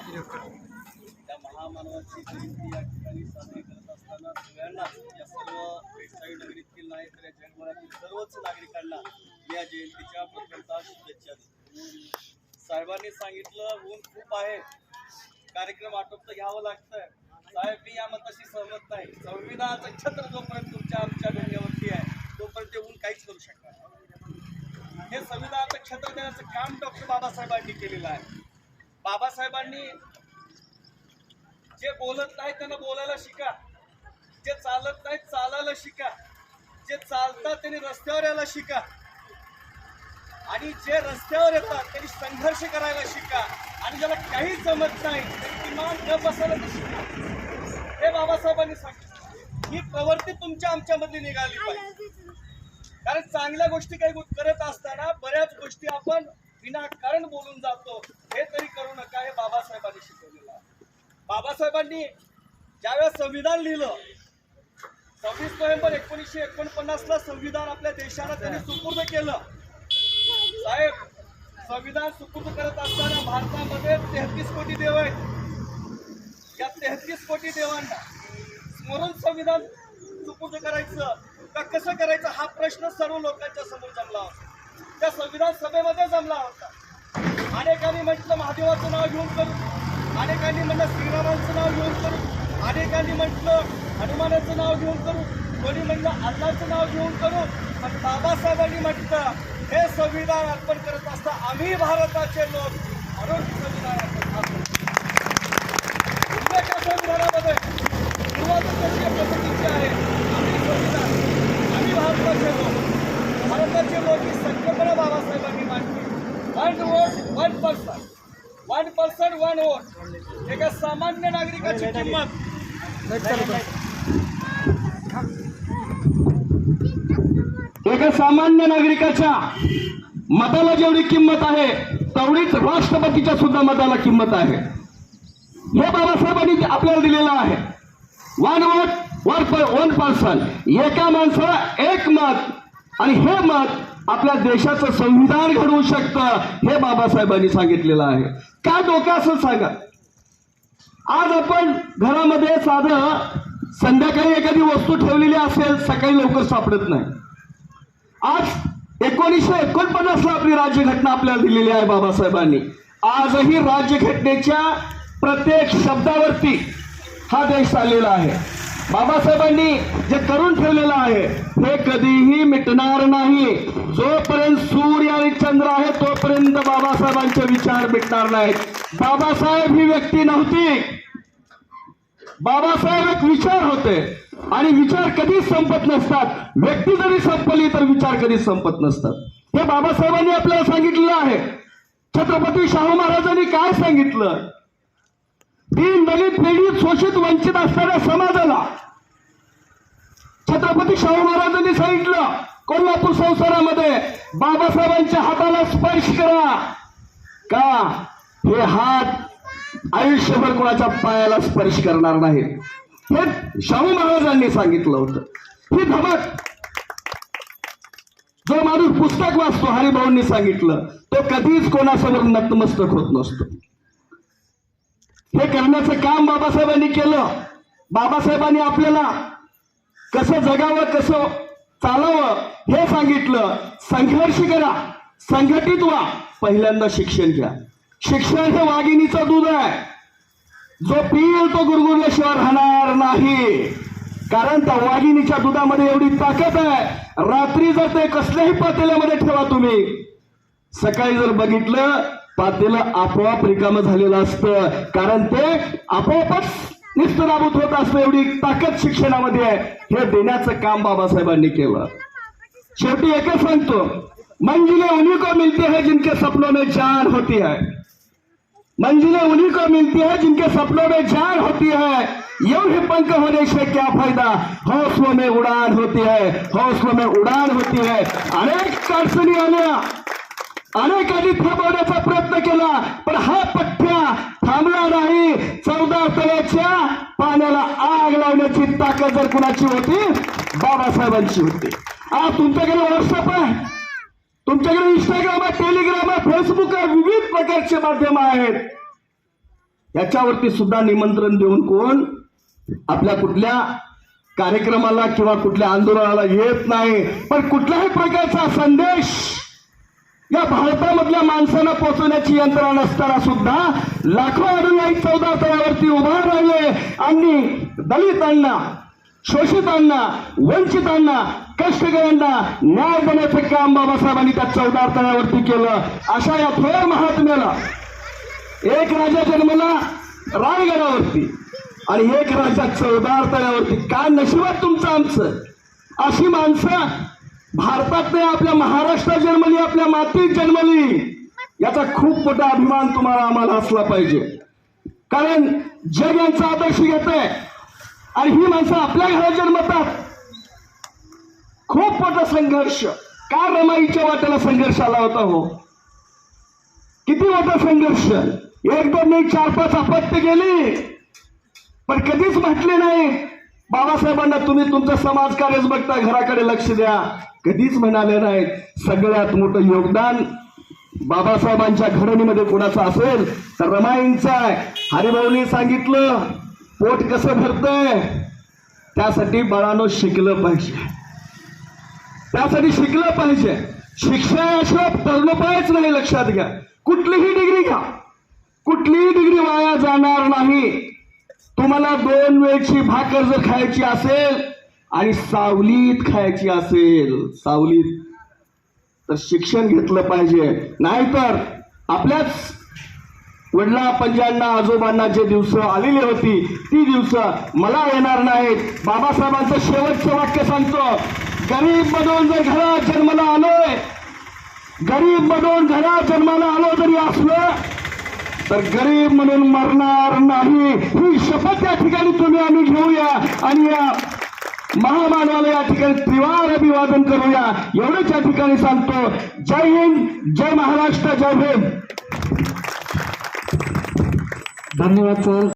त्या महामानवाची जयंती या ठिकाणी साजरी करत असताना सगळ्यांना या सर्व बेटसाई नगरीतील नाही तर या जगभरातील सर्वच नागरिकांना या जयंतीच्या प्रथमतः शुभेच्छा देतो। साहेबांनी सांगितलं ऊन खूप आहे, कार्यक्रम आटोपत घ्यावं लागतंय। साहेब मी या मताशी सहमत नाही। संविधानाचं छत्र जोपर्यंत तुमच्या आमच्या डोक्यावरती आहे तोपर्यंत ऊन काहीच करू शकणार नाही। हे संविधानाचं छत्र देण्याचं काम डॉक्टर बाबासाहेबांनी केलेलं आहे। बाबासाहेबांनी जे बोलत नाही त्यांना बोलायला शिका, जे चालत नाही चालायला शिका, जे चालतात त्यांनी रस्त्यावर यायला शिका आणि जे रस्त्यावर येतात त्यांनी संघर्ष करायला शिका आणि ज्याला काही जमत नाही त्यांनी किमान न बसायला तर शिका। हे बाबासाहेबांनी सांगितलं। ही प्रवृत्ती तुमच्या आमच्यामधली निघाली पाहिजे, कारण चांगल्या गोष्टी काही करत असताना बऱ्याच गोष्टी आपण विनाकारण बोलून जातो। हे तरी करू नका, हे बाबासाहेबांनी शिकवलेलं आहे। बाबासाहेबांनी ज्यावेळेस संविधान लिहिलं 26 नोव्हेंबर 1949 ला संविधान आपल्या देशाला त्यांनी सुपूर्द केलं। साहेब संविधान सुपूर्द करत असताना भारतामध्ये 33 कोटी देव आहेत। या 33 कोटी देवांना स्मरून संविधान सुपूर्द करायचं का कसं करायचं हा प्रश्न सर्व लोकांच्या समोर जमला होता। त्या संविधान सभेमध्ये जमला होता। अनेकांनी म्हटलं महादेवाचं नाव घेऊन करू, अनेकांनी म्हटलं श्रीरामांचं नाव घेऊन करू, अनेकांनी म्हटलं हनुमानाचं नाव घेऊन करू, कोणी म्हटलं अल्लाचं नाव घेऊन करू। पण बाबासाहेबांनी म्हटलं हे संविधान अर्पण करत असता आम्ही भारताचे लोक म्हणून संविधान अर्पण संविधानामध्ये सुरुवात कशी पद्धतीची आहे। आम्ही संविधान आम्ही भारताचे लोक, भारताचे लोक ही संकल्पना बाबासाहेबांनी मांडली। 1 वोट 1 पर्सन, 1 पर्सन 1 वोट। एका सामान्य नागरिकाची किंमत एका सामान्य नागरिकाच्या मताला जेवढी किंमत आहे तेवढीच राष्ट्रपतीच्या सुद्धा मताला किंमत आहे। हे बाबासाहेबांनी आपल्याला दिलेलं आहे। 1 वोट 1 पर्सन, एका माणसाला एक मत, आणि हे मत आपल्या देशाचं संविधान घडवू शकतं हे बाबासाहेबांनी सांगितलेलं आहे। काय डोकं असं सांगा। आज आपण घरामध्ये साधं संध्याकाळी एखादी वस्तू ठेवलेली असेल, सकाळी लवकर सापडत नाही। आज 1949 ला आपली राज्यघटना आपल्याला दिलेली आहे बाबासाहेबांनी। आजही राज्यघटनेच्या प्रत्येक शब्दावरती हा देश चाललेला आहे। बाबासाहेबांनी जे करून ठेवलेलं आहे हे कधीही मिटणार नाही। जोपर्यंत सूर्य आणि चंद्र आहे तोपर्यंत बाबासाहेबांचे विचार मिटणार नाहीत। बाबासाहेब ही व्यक्ती नव्हती, बाबासाहेब एक विचार होते आणि विचार कधीच संपत नसतात। व्यक्ती जरी संपली तर विचार कधीच संपत नसतात। हे बाबासाहेबांनी आपल्याला सांगितलेलं आहे। छत्रपती शाहू महाराजांनी काय सांगितलं? दीन दलित पीडित शोषित वंचित असणाऱ्या समाजाला छत्रपती शाहू महाराजांनी सांगितलं कोल्हापूर संसारामध्ये बाबासाहेबांच्या हाताला स्पर्श करा का हे हात आयुष्यभर कोणाच्या पायाला स्पर्श करणार नाही। हे शाहू महाराजांनी सांगितलं होतं। ही धमक जो माणूस पुस्तक वाचतो हरिभाऊंनी सांगितलं तो कधीच कोणासमोर नतमस्तक होत नसतो। हे करण्याचं काम बाबासाहेबांनी केलं। बाबासाहेबांनी आपल्याला कसं जगावं कसं चालावं हे सांगितलं। संघर्ष करा, संघटित व्हा, पहिल्यांदा शिक्षण घ्या। शिक्षण हे वाघिणीचं दूध आहे, जो पिईल तो गुरगुरल्याशिवाय राहणार नाही। कारण त्या वाघिणीच्या दुधामध्ये एवढी ताकद आहे, रात्री जर ते कसल्याही पातेल्यामध्ये ठेवा तुम्ही, सकाळी जर बघितलं पातेलं आपोआप रिकामं झालेलं असतं, कारण ते आपोआपच निस्तराभूत होत असतं। एवढी ताकद शिक्षणामध्ये आहे। हे देण्याचं काम बाबासाहेबांनी केलं। शेवटी एकच सांगतो, मंजिलें उन्हीं को मिलती है जिनके सपनों में जान होती है, मंजिलें उन्हीं को मिलती है जिनके सपनों में जान होती है। यूं ही पंख होने से क्या फायदा, हौसलों में उड़ान होती है, हौसलों में उड़ान होती है। अनेक अडचणी आल्या, अनेकांनी थांबवण्याचा प्रयत्न केला, पण हा पठ्ठ्या थांबला नाही। 14 तळ्याच्या पाण्याला आग लावण्याची ताकद जर कुणाची होती, बाबासाहेबांची होती। आज तुमच्याकडे व्हॉट्सअप आहे, तुमच्याकडे इंस्टाग्राम आहे, टेलिग्राम आहे, फेसबुक आहे, विविध प्रकारचे माध्यम आहेत। याच्यावरती सुद्धा निमंत्रण देऊन कोण आपल्या कुठल्या कार्यक्रमाला किंवा कुठल्या आंदोलनाला येत नाही. पण कुठल्याही प्रकारचा संदेश या भारतामधल्या माणसांना पोहोचवण्याची यंत्रणा नसताना सुद्धा लाखो अनुयायी 14 तळावरती उभा राहिले आणि दलितांना, शोषितांना, वंचितांना, कष्टकऱ्यांना न्याय देण्याचं काम बाबासाहेबांनी त्या 14 तळावरती केलं. अशा या थोर महात्म्याला एक राजा जन्मला रायगडावरती आणि एक राजा 14 तळ्यावरती. काय नशिबात तुमचं आमचं. अशी माणसं भारतात नाही, आपल्या महाराष्ट्रात जन्मली, आपल्या मातीत जन्मली. याचा खूप मोठा अभिमान तुम्हाला आम्हाला असला पाहिजे. कारण जग यांचा आदर्श घेत आहे आणि ही माणसं आपल्या घरात जन्मतात. खूप मोठा संघर्ष. का रमाईच्या वाट्याला संघर्ष आला होता हो? किती मोठा संघर्ष. एक दोन नाही, 4-5 अपत्य गेली, पण कधीच म्हटले नाही बाबासाहेबांना तुम्ही तुमचं समाजकार्यच बघता, घराकडे लक्ष द्या. कधीच म्हणाले नाही. सगळ्यात मोठं योगदान बाबासाहेबांच्या घडणीमध्ये कोणाचं असेल तर रमाईंचं आहे. हरिभाऊनी सांगितलं पोट कसं भरतंय, त्यासाठी बाळांनो शिकलं पाहिजे. त्यासाठी शिकलं पाहिजे. शिक्षणाशिवाय तरुणपायच नाही. लक्षात घ्या, कुठलीही डिग्री घ्या, कुठलीही डिग्री वाया जाणार नाही. तुम्हाला 2 वेळची भाकर जर खायची असेल आणि सावलीत खायची असेल, सावलीत, तर शिक्षण घेतलं पाहिजे. नाहीतर आपल्याच वडिला पंजांना, आजोबांना जे दिवस आलेली होती ती दिवस मला येणार नाहीत. बाबासाहेबांचं शेवटचं वाक्य सांगतो, गरीब म्हणून जर घरात जन्माला आलोय, गरीब म्हणून घरात जन्माला आलो जरी असलं तर गरीब म्हणून मरणार नाही. ही शपथ या ठिकाणी तुम्ही आम्ही घेऊया आणि या महामानवाला या ठिकाणी त्रिवार अभिवादन करूया. एवढंच या ठिकाणी सांगतो. जय हिंद, जय महाराष्ट्र, जय भीम. धन्यवाद सर.